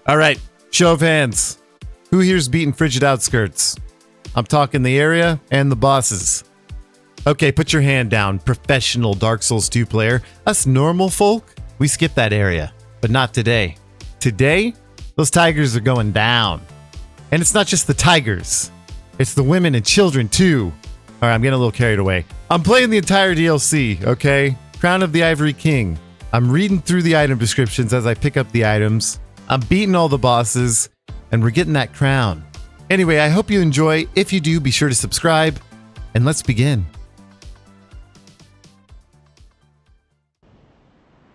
All right, show of hands. Who here's beaten Frigid Outskirts? I'm talking the area and the bosses. Okay, put your hand down, professional Dark Souls 2 player. Us normal folk, we skip that area, but not today. Today, those tigers are going down. And it's not just the tigers. It's the women and children too. All right, I'm getting a little carried away. I'm playing the entire DLC, okay? Crown of the Ivory King. I'm reading through the item descriptions as I pick up the items. I'm beating all the bosses, and we're getting that crown. Anyway, I hope you enjoy. If you do, be sure to subscribe, and let's begin.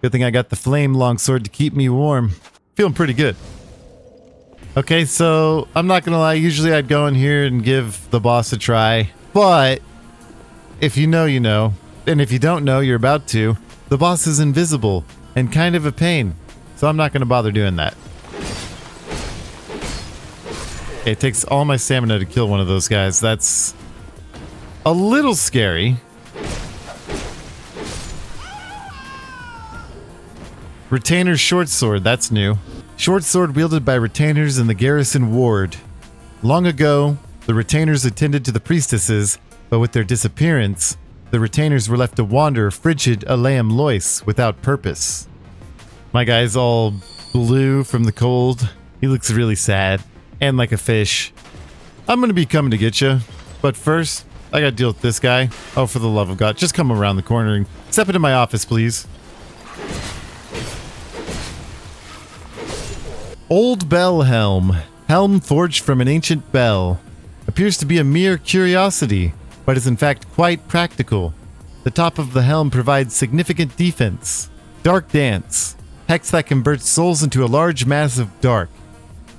Good thing I got the flame longsword to keep me warm. Feeling pretty good. Okay, so I'm not gonna lie, usually I'd go in here and give the boss a try, but if you know, you know, and if you don't know, you're about to. The boss is invisible and kind of a pain, so I'm not gonna bother doing that. Okay, it takes all my stamina to kill one of those guys. That's a little scary. Retainer's short sword, that's new. Short sword wielded by retainers in the garrison ward. Long ago, the retainers attended to the priestesses, but with their disappearance, the retainers were left to wander frigid Lois without purpose. My guy's all blue from the cold. He looks really sad and like a fish. I'm gonna be coming to get you, but first, I gotta deal with this guy. Oh, for the love of God, just come around the corner and step into my office, please. Old bell helm. Helm forged from an ancient bell. Appears to be a mere curiosity, but is in fact quite practical. The top of the helm provides significant defense. Dark Dance. Hex that converts souls into a large mass of dark.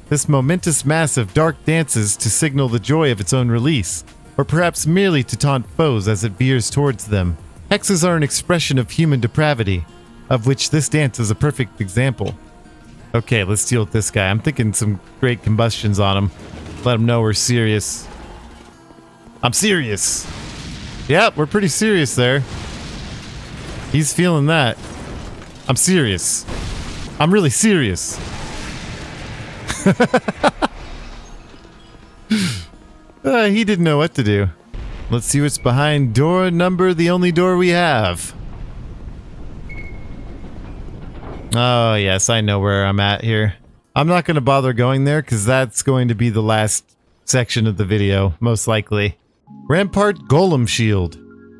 This momentous mass of dark dances to signal the joy of its own release, or perhaps merely to taunt foes as it veers towards them. Hexes are an expression of human depravity, of which this dance is a perfect example. Okay, let's deal with this guy. I'm thinking some great combustions on him. Let him know we're serious. I'm serious. Yep, we're pretty serious there. He's feeling that. I'm serious. I'm really serious. He didn't know what to do. Let's see what's behind door number, the only door we have. Oh, yes, I know where I'm at here. I'm not going to bother going there because that's going to be the last section of the video, most likely. Rampart Golem Shield.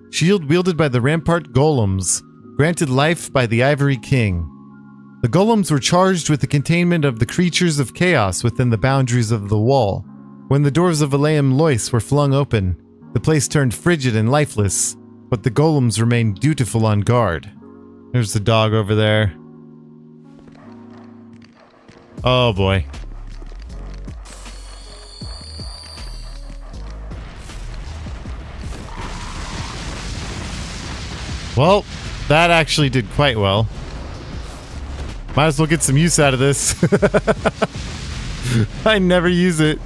Shield wielded by the Rampart Golems, granted life by the Ivory King. The Golems were charged with the containment of the creatures of chaos within the boundaries of the wall. When the doors of Lois were flung open, the place turned frigid and lifeless, but the Golems remained dutiful on guard. There's the dog over there. Oh boy. Well, that actually did quite well. Might as well get some use out of this. I never use it.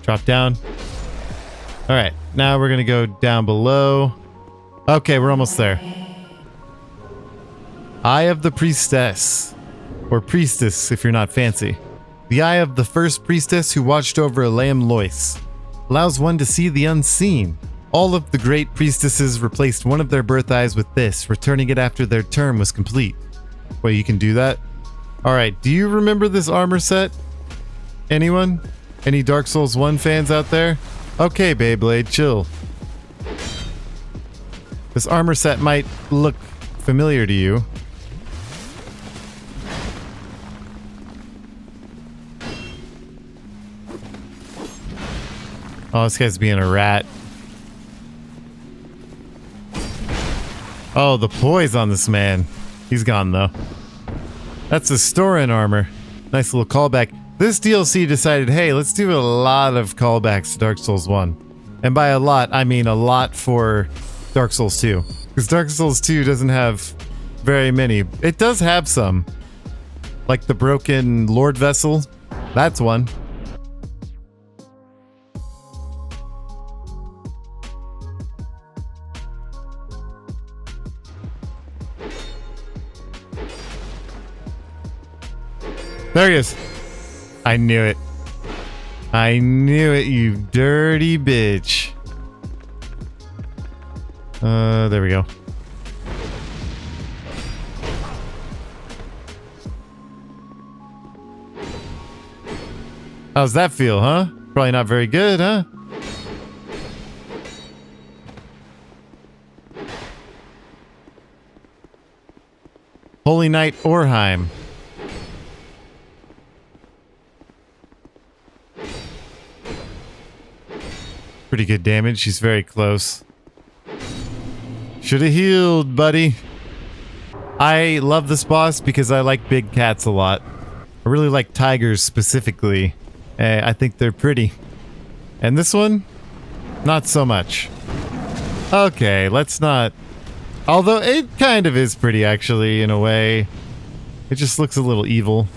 Drop down. Alright, now we're gonna go down below. Okay, we're almost there. Eye of the Priestess. Or Priestess, if you're not fancy. The eye of the first priestess who watched over Lois. Allows one to see the unseen. All of the great priestesses replaced one of their birth eyes with this, returning it after their term was complete. Wait, you can do that? Alright, do you remember this armor set? Anyone? Any Dark Souls 1 fans out there? Okay, Beyblade, chill. This armor set might look familiar to you. Oh, this guy's being a rat. Oh, the poise on this man. He's gone, though. That's a store-in armor. Nice little callback. This DLC decided, hey, let's do a lot of callbacks to Dark Souls 1. And by a lot, I mean a lot for Dark Souls 2. Because Dark Souls 2 doesn't have very many. It does have some. Like the broken Lord Vessel. That's one. There he is. I knew it. I knew it, you dirty bitch. There we go. How's that feel, huh? Probably not very good, huh? Holy Knight Orheim. Pretty good damage. She's very close. Should have healed, buddy. I love this boss because I like big cats a lot. I really like tigers specifically. I think they're pretty. And this one? Not so much. Okay, let's not... Although it kind of is pretty, actually, in a way. It just looks a little evil.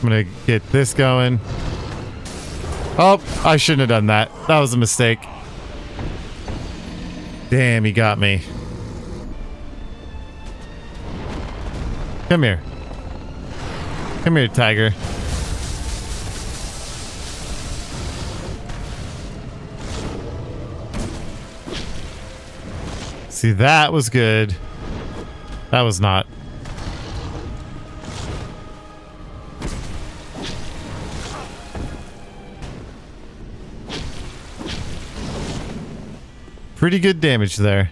I'm gonna get this going. Oh, I shouldn't have done that. That was a mistake. Damn, he got me. Come here. Come here, tiger. See, that was good. That was not. Pretty good damage there.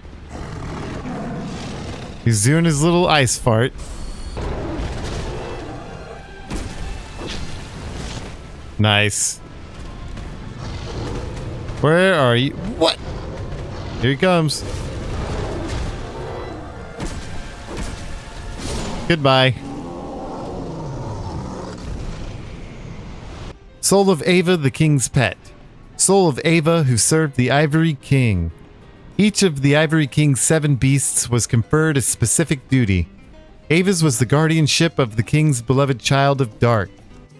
He's doing his little ice fart. Nice. Where are you? What? Here he comes. Goodbye. Soul of Aava, the king's pet. Soul of Aava, who served the Ivory King. Each of the Ivory King's 7 beasts was conferred a specific duty. Aava's was the guardianship of the king's beloved child of dark.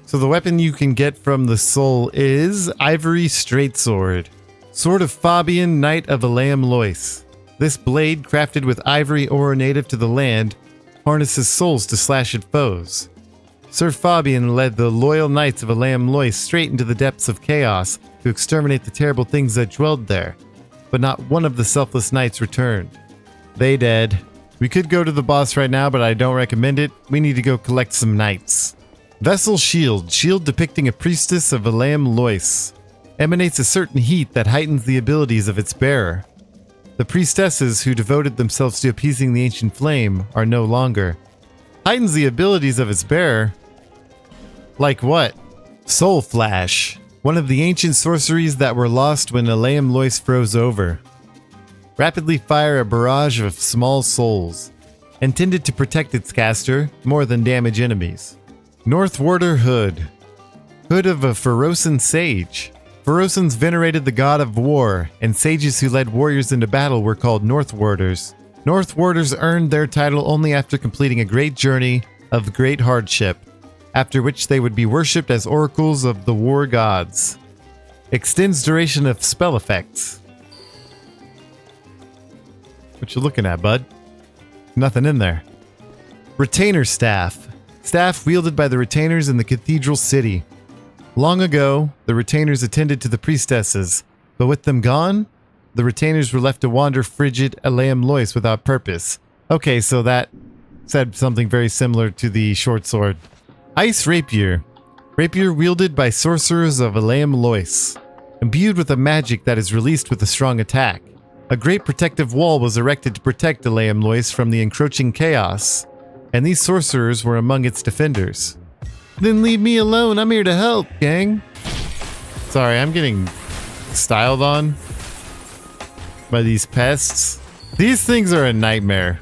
So the weapon you can get from the soul is Ivory Straightsword. Sword of Fabian, Knight of Elaim Lois. This blade, crafted with ivory ore native to the land, harnesses souls to slash at foes. Sir Fabian led the loyal knights of Elaim Lois straight into the depths of chaos to exterminate the terrible things that dwelled there. But not one of the selfless knights returned. They dead. We could go to the boss right now, but I don't recommend it. We need to go collect some knights. Vessel Shield. Shield depicting a priestess of Elaim Lois. Emanates a certain heat that heightens the abilities of its bearer. The priestesses who devoted themselves to appeasing the ancient flame are no longer. Heightens the abilities of its bearer? Like what? Soul Flash. One of the ancient sorceries that were lost when Elaim Lois froze over. Rapidly fire a barrage of small souls. Intended to protect its caster more than damage enemies. North Warder Hood. Hood of a Ferosan sage. Ferosans venerated the god of war, and sages who led warriors into battle were called North Warders. North Warders earned their title only after completing a great journey of great hardship, after which they would be worshipped as oracles of the war gods. Extends duration of spell effects. What you looking at, bud? Nothing in there. Retainer Staff. Staff wielded by the retainers in the cathedral city. Long ago, the retainers attended to the priestesses, but with them gone, the retainers were left to wander frigid Elaim Lois without purpose. Okay, so that said something very similar to the short sword. Ice Rapier. Rapier wielded by sorcerers of Elaim Lois. Imbued with a magic that is released with a strong attack. A great protective wall was erected to protect Elaim Lois from the encroaching chaos, and these sorcerers were among its defenders. Then leave me alone, I'm here to help, gang. Sorry, I'm getting styled on by these pests. These things are a nightmare.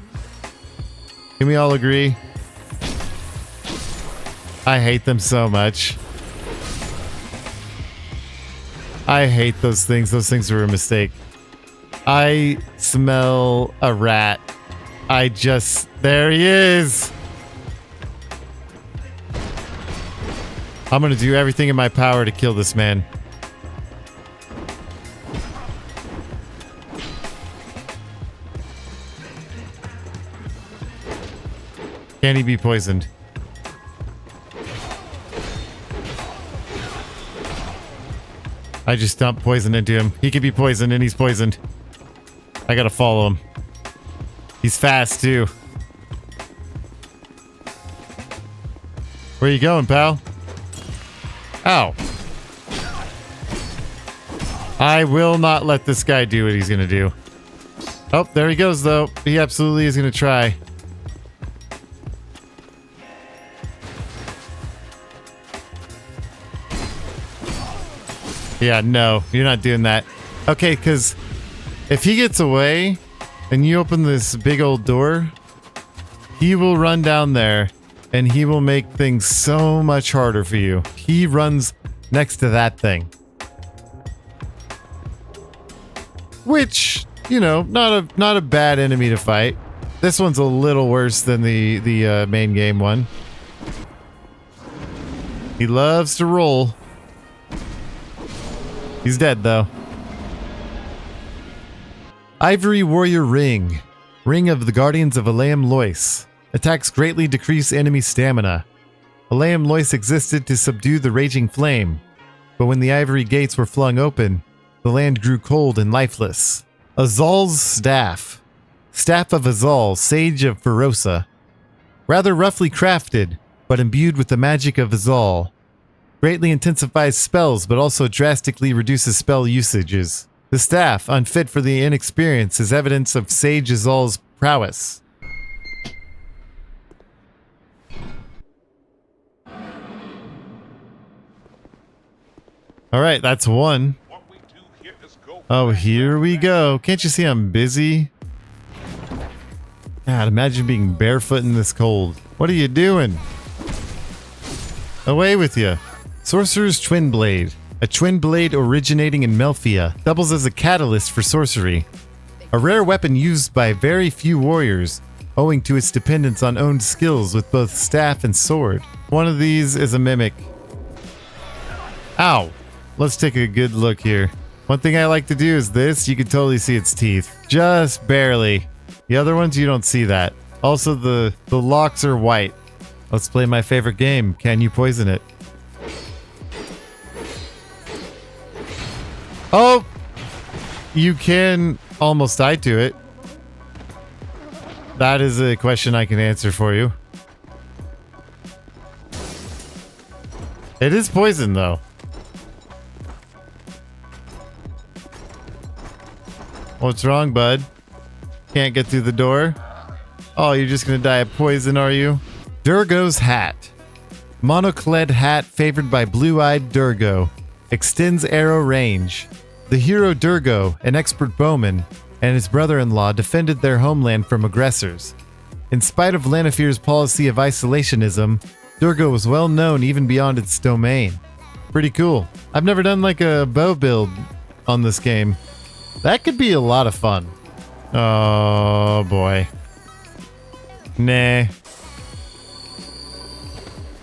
Can we all agree? I hate them so much. I hate those things. Those things were a mistake. I smell a rat. There he is. I'm gonna do everything in my power to kill this man. Can he be poisoned? I just dumped poison into him. He could be poisoned, and he's poisoned. I gotta follow him. He's fast, too. Where you going, pal? Ow. I will not let this guy do what he's gonna do. Oh, there he goes, though. He absolutely is gonna try. Yeah, no, you're not doing that. Okay, because if he gets away and you open this big old door, he will run down there and he will make things so much harder for you. He runs next to that thing. Which, you know, not a bad enemy to fight. This one's a little worse than the main game one. He loves to roll. He's dead, though. Ivory Warrior Ring. Ring of the Guardians of Aleum Lois. Attacks greatly decrease enemy stamina. Aleum Lois existed to subdue the raging flame, but when the ivory gates were flung open, the land grew cold and lifeless. Azal's Staff. Staff of Azal, Sage of Ferosa. Rather roughly crafted, but imbued with the magic of Azal. Greatly intensifies spells, but also drastically reduces spell usages. The staff, unfit for the inexperienced, is evidence of Sage Azal's prowess. Alright, that's one. Oh, here we go. Can't you see I'm busy? God, imagine being barefoot in this cold. What are you doing? Away with you. Sorcerer's Twin Blade. A twin blade originating in Melphia, doubles as a catalyst for sorcery. A rare weapon used by very few warriors, owing to its dependence on owned skills with both staff and sword. One of these is a mimic. Ow! Let's take a good look here. One thing I like to do is this. You can totally see its teeth. Just barely. The other ones, you don't see that. Also, the locks are white. Let's play my favorite game. Can you poison it? Oh! You can almost die to it. That is a question I can answer for you. It is poison, though. What's wrong, bud? Can't get through the door? Oh, you're just gonna die of poison, are you? Durgo's Hat. Monocled hat favored by blue-eyed Durgo. Extends arrow range. The hero Durgo, an expert bowman, and his brother-in-law defended their homeland from aggressors. In spite of Lanifear's policy of isolationism, Durgo was well known even beyond its domain. Pretty cool. I've never done like a bow build on this game. That could be a lot of fun. Oh boy. Nah.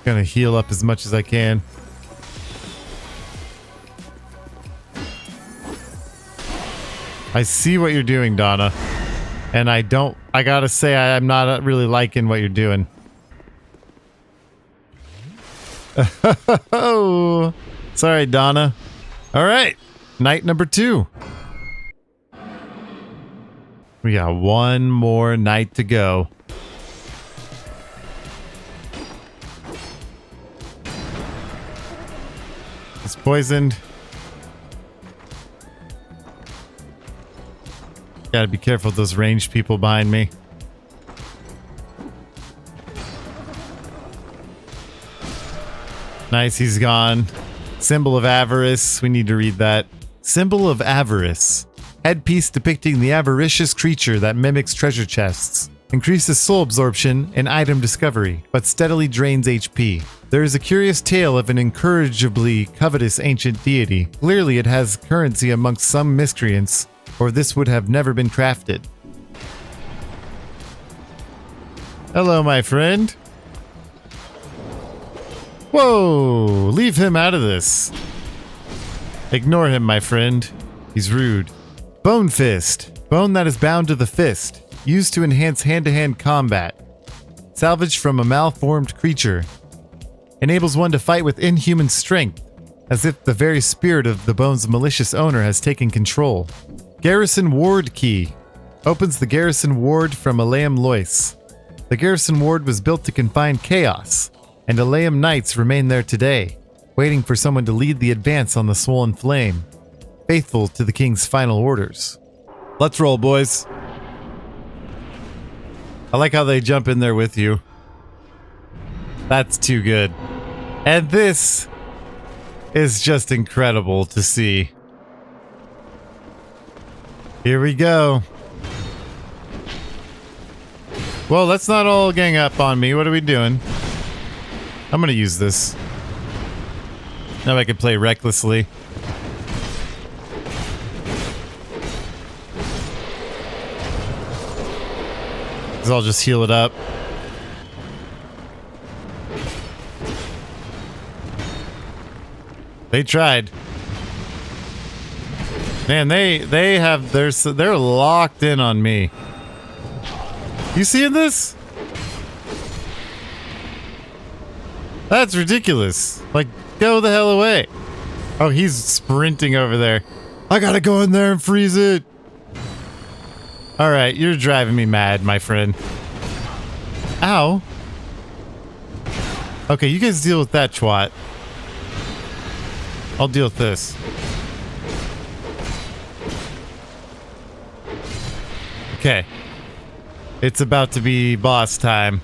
Gonna heal up as much as I can. I see what you're doing, Donna. And I gotta say, I'm not really liking what you're doing. Oh, sorry, Donna. All right, night number 2. We got one more night to go. It's poisoned. Gotta be careful with those ranged people behind me. Nice, he's gone. Symbol of avarice. We need to read that. Symbol of avarice. Headpiece depicting the avaricious creature that mimics treasure chests. Increases soul absorption and item discovery, but steadily drains HP. There is a curious tale of an incorrigibly covetous ancient deity. Clearly it has currency amongst some miscreants, or this would have never been crafted. Hello, my friend. Whoa! Leave him out of this. Ignore him, my friend. He's rude. Bone Fist. Bone that is bound to the fist. Used to enhance hand-to-hand combat. salvaged from a malformed creature. Enables one to fight with inhuman strength, as if the very spirit of the bone's malicious owner has taken control. Garrison Ward Key. Opens the Garrison Ward from Aleum Lois. The Garrison Ward was built to confine chaos, and Aleum Knights remain there today, waiting for someone to lead the advance on the Swollen Flame, faithful to the King's final orders. Let's roll, boys. I like how they jump in there with you. That's too good. And this is just incredible to see. Here we go. Well, let's not all gang up on me. What are we doing? I'm gonna use this. Now I can play recklessly. Because I'll just heal it up. They tried. Man, they're locked in on me. You seeing this? That's ridiculous. Like, go the hell away. Oh, he's sprinting over there. I gotta go in there and freeze it. Alright, you're driving me mad, my friend. Ow. Okay, you guys deal with that twat. I'll deal with this. Okay. It's about to be boss time.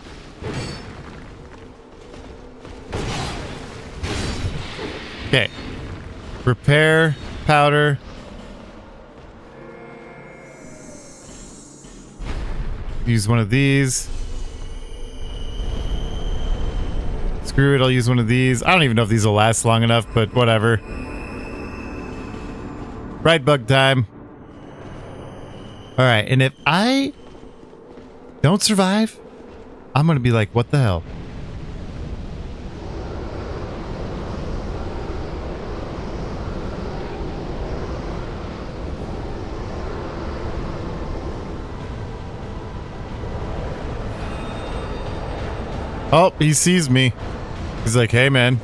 Okay. Repair, powder. Use one of these. Screw it, I'll use one of these. I don't even know if these will last long enough, but whatever. Right bug time. Alright, and if I don't survive, I'm gonna be like, what the hell? Oh, he sees me. He's like, hey, man.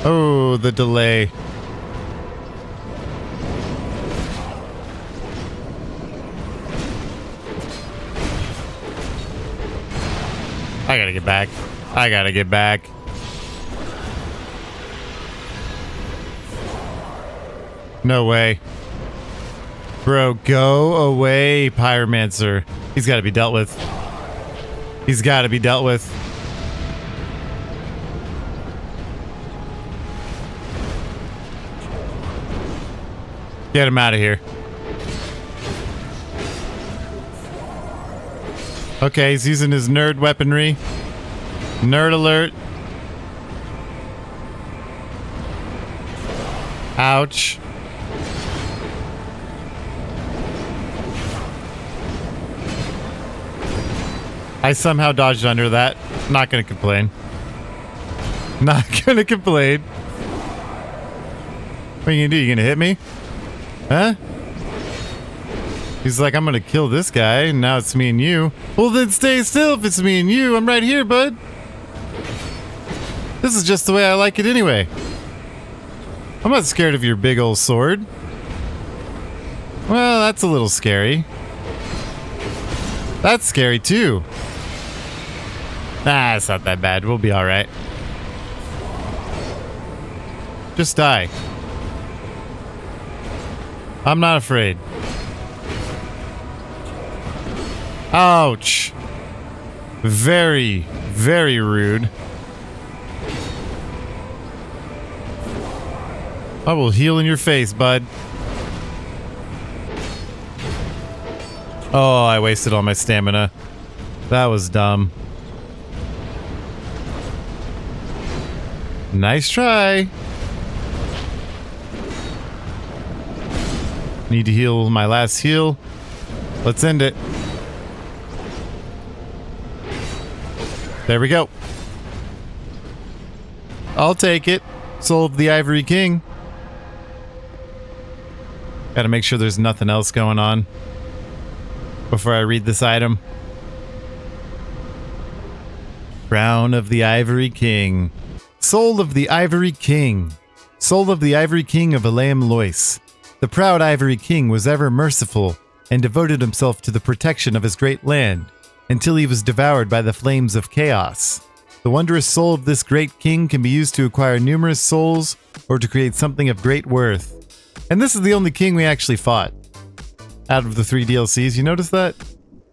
Oh, the delay. I gotta get back. I gotta get back. No way. Bro, go away, Pyromancer. He's gotta be dealt with. He's gotta be dealt with. Get him out of here. Okay, he's using his nerd weaponry. Nerd alert. Ouch. I somehow dodged under that. Not gonna complain. Not gonna complain. What are you gonna do? You gonna hit me? Huh? He's like, I'm gonna kill this guy, and now it's me and you. Well, then stay still if it's me and you. I'm right here, bud. This is just the way I like it anyway. I'm not scared of your big old sword. Well, that's a little scary. That's scary, too. Nah, it's not that bad. We'll be alright. Just die. I'm not afraid. Ouch. Very, very rude. I will heal in your face, bud. Oh, I wasted all my stamina. That was dumb. Nice try. Need to heal my last heal. Let's end it. There we go. I'll take it. Soul of the Ivory King. Gotta make sure there's nothing else going on. before I read this item. Crown of the Ivory King. Soul of the Ivory King. Soul of the Ivory King of Elaim Lois. The proud Ivory King was ever merciful and devoted himself to the protection of his great land until he was devoured by the flames of chaos. The wondrous soul of this great king can be used to acquire numerous souls or to create something of great worth. And this is the only king we actually fought out of the 3 DLCs. You notice that?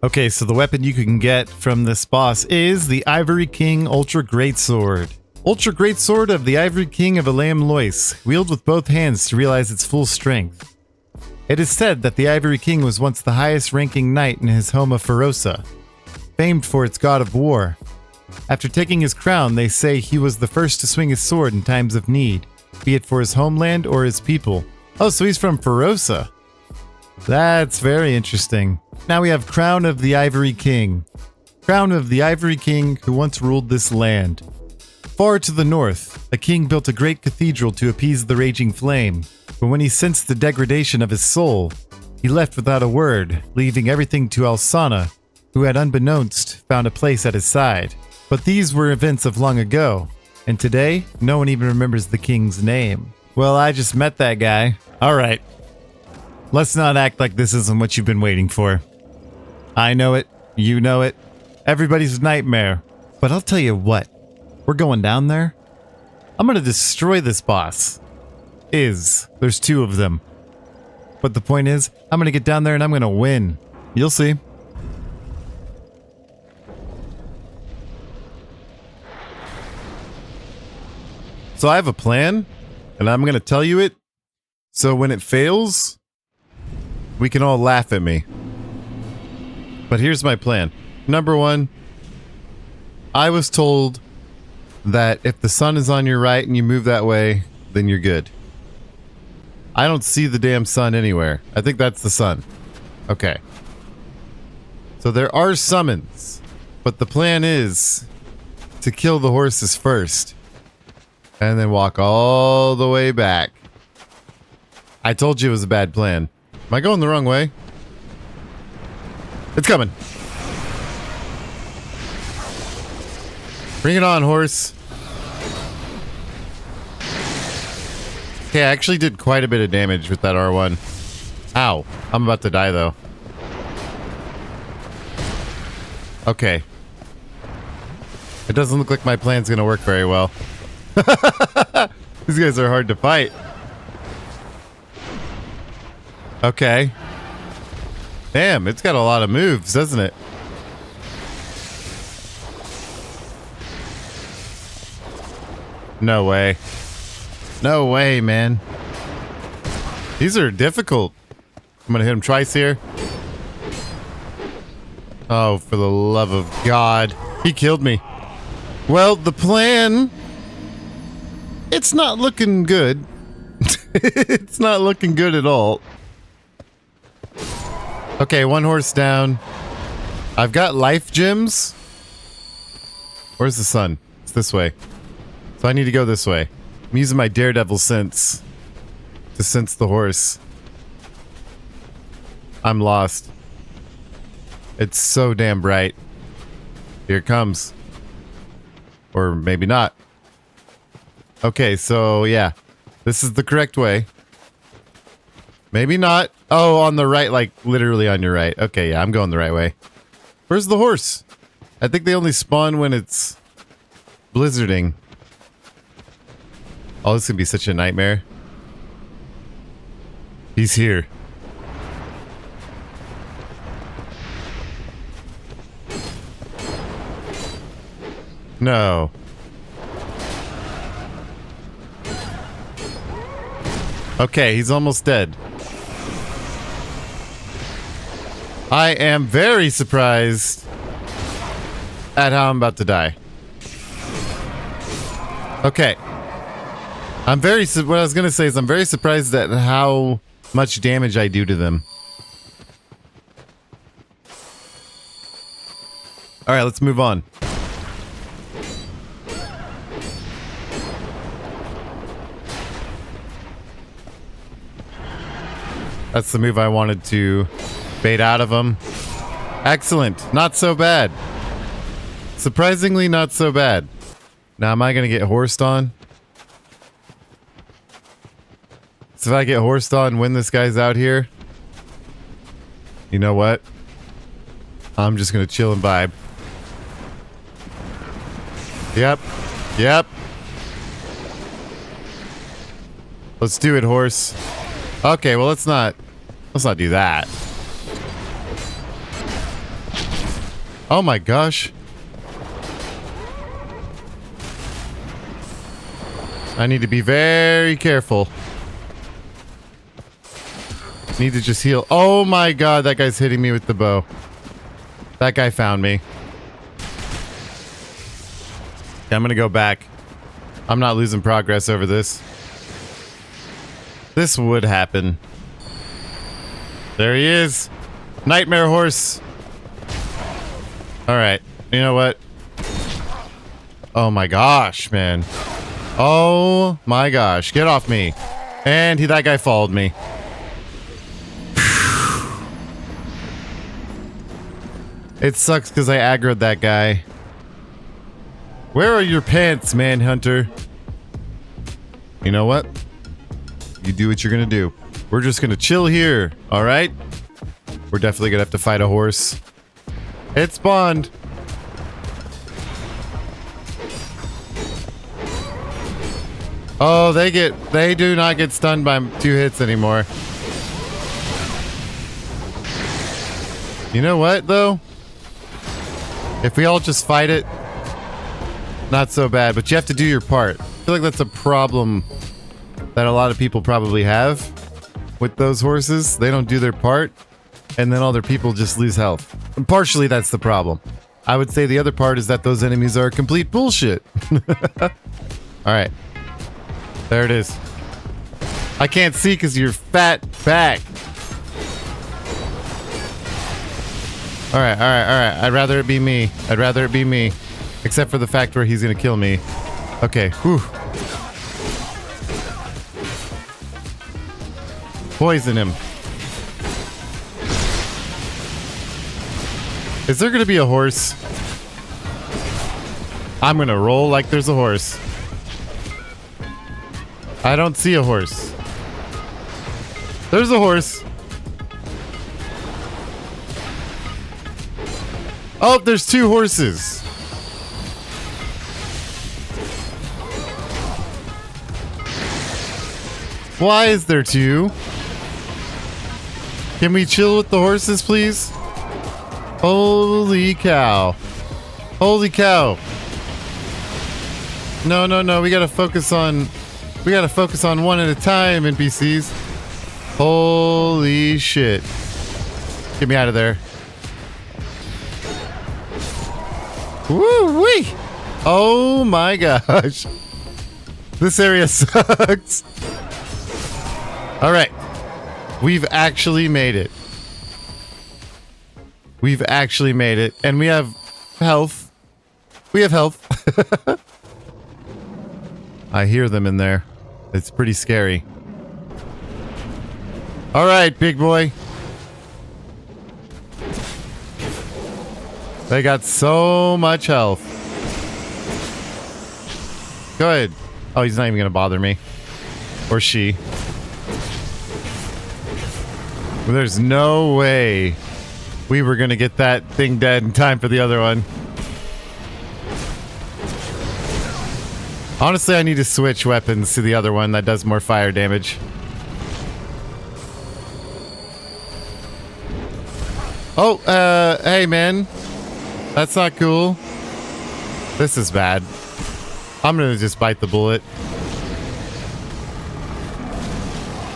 Okay, so the weapon you can get from this boss is the Ivory King Ultra Greatsword. Ultra Greatsword of the Ivory King of Elaim Lois, wield with both hands to realize its full strength. It is said that the Ivory King was once the highest ranking knight in his home of Ferosa, famed for its god of war. After taking his crown, they say he was the first to swing his sword in times of need, be it for his homeland or his people. Oh, so he's from Ferosa. That's very interesting. Now we have Crown of the Ivory King. Crown of the Ivory King who once ruled this land. Far to the north, a king built a great cathedral to appease the raging flame, but when he sensed the degradation of his soul, he left without a word, leaving everything to Alsana, who had unbeknownst found a place at his side. But these were events of long ago, and today, no one even remembers the king's name. Well, I just met that guy. Alright. Let's not act like this isn't what you've been waiting for. I know it, you know it, everybody's nightmare. But I'll tell you what. We're going down there. I'm gonna destroy this boss. There's 2 of them. But the point is, I'm gonna get down there and I'm gonna win. You'll see. So I have a plan, and I'm gonna tell you it. So when it fails, we can all laugh at me. But here's my plan. Number 1, I was told that if the sun is on your right and you move that way, then you're good. I don't see the damn sun anywhere. I think that's the sun. Okay. So there are summons, but the plan is to kill the horses first and then walk all the way back. I told you it was a bad plan. Am I going the wrong way? It's coming. Bring it on, horse. Okay, I actually did quite a bit of damage with that R1. Ow. I'm about to die, though. Okay. It doesn't look like my plan's gonna work very well. These guys are hard to fight. Okay. Damn, it's got a lot of moves, doesn't it? No way. No way, man. These are difficult. I'm gonna hit him twice here. Oh, for the love of God. He killed me. Well, the plan... It's not looking good. It's not looking good at all. Okay, 1 horse down. I've got life gems. Where's the sun? It's this way. So I need to go this way. I'm using my daredevil sense to sense the horse. I'm lost. It's so damn bright. Here it comes. Or maybe not. Okay, so yeah. This is the correct way. Maybe not. Oh, on the right, like literally on your right. Okay, yeah, I'm going the right way. Where's the horse? I think they only spawn when it's blizzarding. Oh, this is gonna be such a nightmare. He's here. No. Okay, he's almost dead. I am very surprised at how I'm about to die. Okay. What I was gonna say is I'm very surprised at how much damage I do to them. Alright, let's move on. That's the move I wanted to bait out of him. Excellent. Not so bad. Surprisingly not so bad. Now, am I going to get horsed on? So if I get horsed on when this guy's out here, you know what? I'm just going to chill and vibe. Yep. Yep. Let's do it, horse. Okay, well, let's not do that. Oh my gosh. I need to be very careful. Need to just heal. Oh my god, that guy's hitting me with the bow. That guy found me. Okay, I'm gonna go back. I'm not losing progress over this. This would happen. There he is. Nightmare horse. Alright. You know what? Oh my gosh, man. Oh my gosh. Get off me. And that guy followed me. It sucks because I aggroed that guy. Where are your pants, Manhunter? You know what? You do what you're gonna do. We're just gonna chill here, alright? We're definitely gonna have to fight a horse. It spawned. Oh, they do not get stunned by 2 hits anymore. You know what, though? If we all just fight it, not so bad, but you have to do your part. I feel like that's a problem that a lot of people probably have with those horses. They don't do their part, and then other people just lose health. And partially that's the problem. I would say the other part is that those enemies are complete bullshit. Alright. There it is. I can't see because you're fat back. Alright. I'd rather it be me. Except for the fact where he's gonna kill me. Okay, whew. Poison him. Is there gonna be a horse? I'm gonna roll like there's a horse. I don't see a horse. There's a horse. Oh, there's 2 horses. Why is there 2? Can we chill with the horses, please? Holy cow. Holy cow. No. We gotta focus on one at a time, NPCs. Holy shit. Get me out of there. Woo-wee! Oh my gosh. This area sucks. Alright. We've actually made it. We've actually made it. And we have health. We have health. I hear them in there. It's pretty scary. Alright, big boy. They got so much health. Go ahead. Oh, he's not even gonna bother me. Or she. There's no way we were gonna get that thing dead in time for the other one. Honestly, I need to switch weapons to the other one that does more fire damage. Oh, hey man. That's not cool. This is bad. I'm gonna just bite the bullet.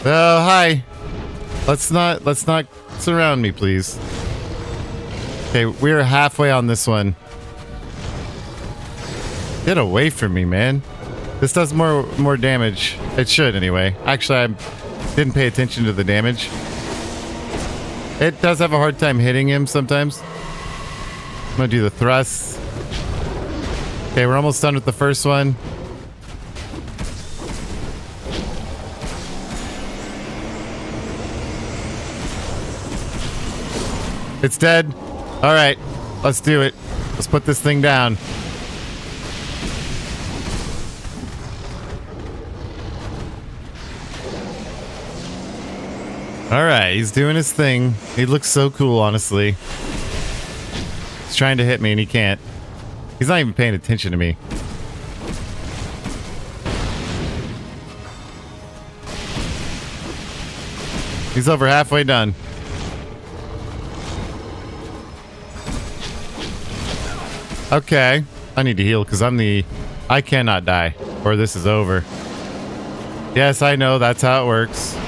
Oh, hi. Let's not surround me, please. Okay, we're halfway on this one. Get away from me, man. This does more damage. It should, anyway. Actually, I didn't pay attention to the damage. It does have a hard time hitting him sometimes. I'm gonna do the thrust. Okay, we're almost done with the first one. It's dead. All right, let's do it. Let's put this thing down. All right, he's doing his thing. He looks so cool, honestly. He's trying to hit me and he can't. He's not even paying attention to me. He's over halfway done. Okay. I need to heal because I cannot die or this is over. Yes, I know that's how it works.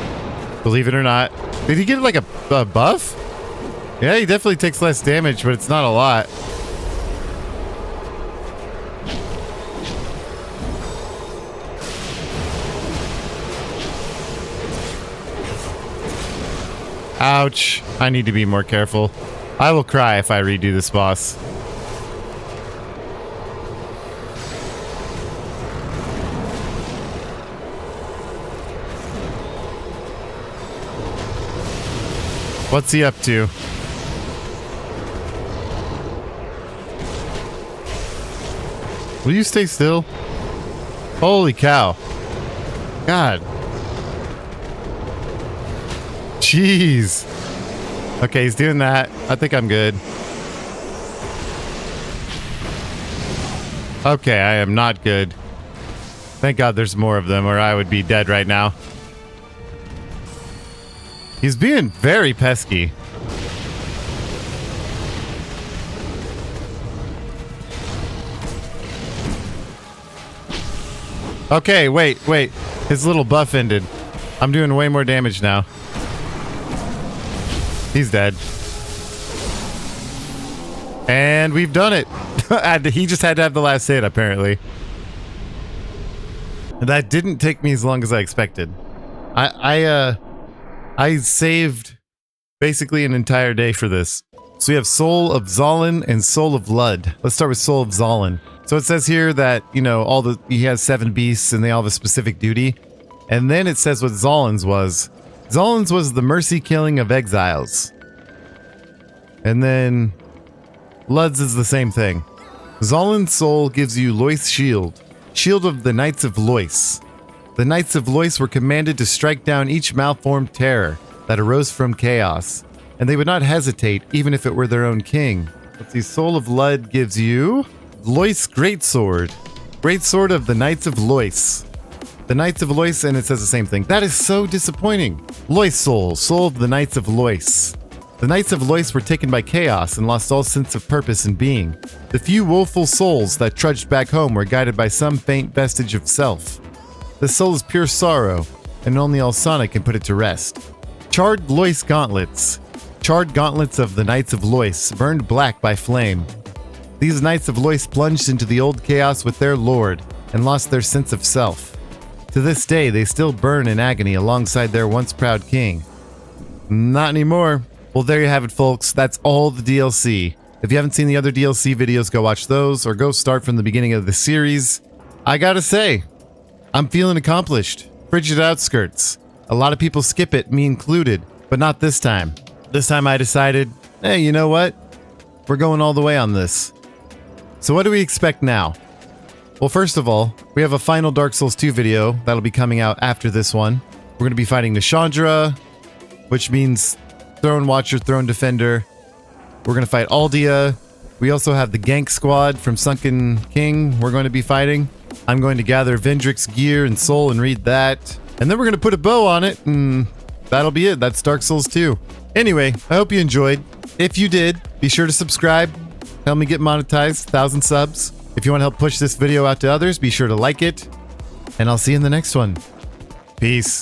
Believe it or not. Did he get like a buff? Yeah, he definitely takes less damage, but it's not a lot. Ouch. I need to be more careful. I will cry if I redo this boss. What's he up to? Will you stay still? Holy cow. God. Jeez. Okay, he's doing that. I think I'm good. Okay, I am not good. Thank God there's more of them or I would be dead right now. He's being very pesky. Okay, wait. His little buff ended. I'm doing way more damage now. He's dead. And we've done it. He just had to have the last hit, apparently. And that didn't take me as long as I expected. I saved basically an entire day for this. So we have Soul of Zallen and Soul of Lud. Let's start with Soul of Zallen. So it says here that, you know, he has 7 beasts and they all have a specific duty. And then it says what Zallen's was. Zallen's was the mercy killing of exiles. And then Lud's is the same thing. Zallen's soul gives you Lois Shield, Shield of the Knights of Lois. The Knights of Lois were commanded to strike down each malformed terror that arose from chaos, and they would not hesitate even if it were their own king. Let's see, Soul of Lud gives you Lois Greatsword. Greatsword of the Knights of Lois. The Knights of Lois, and it says the same thing. That is so disappointing. Lois Soul, Soul of the Knights of Lois. The Knights of Lois were taken by chaos and lost all sense of purpose and being. The few woeful souls that trudged back home were guided by some faint vestige of self. The soul is pure sorrow, and only Alsana can put it to rest. Charred Lois Gauntlets. Charred gauntlets of the Knights of Lois, burned black by flame. These Knights of Lois plunged into the old chaos with their lord, and lost their sense of self. To this day, they still burn in agony alongside their once proud king. Not anymore. Well, there you have it, folks. That's all the DLC. If you haven't seen the other DLC videos, go watch those, or go start from the beginning of the series. I gotta say, I'm feeling accomplished. Frigid Outskirts. A lot of people skip it, me included, but not this time. This time I decided, hey, you know what? We're going all the way on this. So what do we expect now? Well, first of all, we have a final Dark Souls 2 video that'll be coming out after this one. We're going to be fighting Nishandra, which means Throne Watcher, Throne Defender. We're going to fight Aldia. We also have the Gank Squad from Sunken King we're going to be fighting. I'm going to gather Vendrick's gear and soul and read that. And then we're going to put a bow on it, and that'll be it. That's Dark Souls 2. Anyway, I hope you enjoyed. If you did, be sure to subscribe. Help me get monetized, 1,000 subs. If you want to help push this video out to others, be sure to like it. And I'll see you in the next one. Peace.